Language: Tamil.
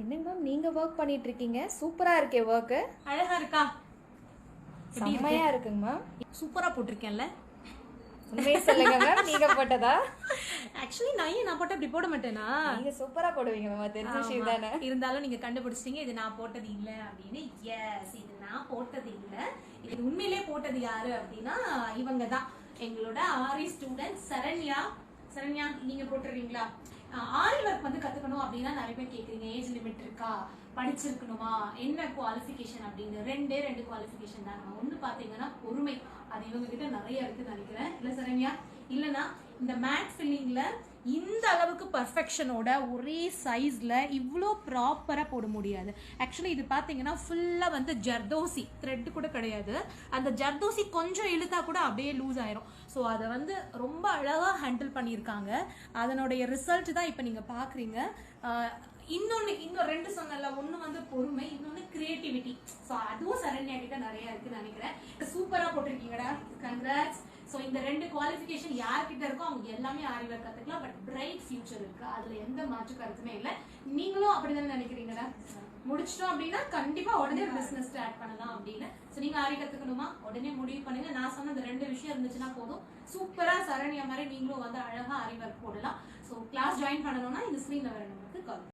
என்னங்க மேம் நீங்க ஒர்க் பண்ணிட்டு இருக்கீங்க? சூப்பரா இருக்கே ஒர்க். அழகா இருக்கா? செம்மையா இருக்குங்க மேம். சூப்பரா போட்டிருக்கேன்ல? உண்மையை சொல்லுங்க மேம், நீங்க போட்டதா? ஆக்சுவலி நான் போட்ட இப்படி போட மாட்டேனா? நீங்க சூப்பரா போடுவீங்க மேம், தெரிஞ்ச விஷயம் தானே. இருந்தாலும் நீங்க கண்டுபிடிச்சிட்டீங்க இது நான் போட்டது இல்ல அப்படின்னு. எஸ், இது நான் போட்டது இல்ல. இது உண்மையிலே போட்டது யாரு அப்படின்னா இவங்க தான், எங்களோட ஆரி ஸ்டூடெண்ட் சரண்யா. சரண்யா, நீங்க போட்டுறீங்களா? ஆரி ஒர்க் வந்து கத்துக்கணும் அப்படின்னா நிறைய பேர் கேக்குறீங்க, ஏஜ் லிமிட் இருக்கா, படிச்சிருக்கணுமா, என்ன குவாலிஃபிகேஷன் அப்படின்னு. ரெண்டு குவாலிஃபிகேஷன் தாங்க. ஒண்ணு பாத்தீங்கன்னா பொறுமை, அது இவங்க கிட்ட நிறைய இருக்குன்னு நினைக்கிறேன். இல்ல சரண்யா? இல்லனா இந்த மேட் ஃபில்லிங்ல இந்த அளவுக்கு பர்ஃபெக்ஷனோட ஒரே சைஸ்ல இவ்வளோ ப்ராப்பரா போட முடியாது. ஆக்சுவலி இது பாத்தீங்கன்னா ஃபுல்லா வந்து ஜர்தோசி, த்ரெட் கூட கிடையாது. அந்த ஜர்தோசி கொஞ்சம் இழுத்தா கூட அப்படியே லூஸ் ஆயிரும். ஸோ அதை வந்து ரொம்ப அழகா ஹேண்டில் பண்ணியிருக்காங்க. அதனுடைய ரிசல்ட் தான் இப்போ நீங்க பாக்குறீங்க. இன்னும் ரெண்டு சொன்னல, ஒண்ணு வந்து பொறுமை, இன்னொன்னு கிரியேட்டிவிட்டி. ஸோ அதுவும் சரண்யா கிட்ட நிறைய இருக்குன்னு நினைக்கிறேன். சூப்பரா போட்டிருக்கீங்கடா, கங்க்ராட்ஸ். ஸோ இந்த ரெண்டு குவாலிஃபிகேஷன் யார்கிட்ட இருக்கோ அவங்க எல்லாமே ஆரி ஒர்க் கத்துக்கலாம். பட் பிரைட் ஃபியூச்சர் இருக்கு, அதுல எந்த மாற்று கருத்துமே இல்லை. நீங்களும் அப்படிதானே நினைக்கிறீங்கடா? முடிச்சிட்டோம் அப்படின்னா கண்டிப்பா உடனே பிசினஸ் ஸ்டார்ட் பண்ணலாம் அப்படின்னு. ஸோ நீங்க ஆரி கத்துக்கணுமா, உடனே முடிவு பண்ணுங்க. நான் சொன்ன இந்த ரெண்டு விஷயம் இருந்துச்சுன்னா போதும், சூப்பரா சரண்யா மாதிரி நீங்களும் வந்து அழகா ஆரி ஒர்க் போடலாம். ஸோ கிளாஸ் ஜாயின் பண்ணணும்னா இந்த ஸ்கிரீன்ல வர நம்பருக்கு கால்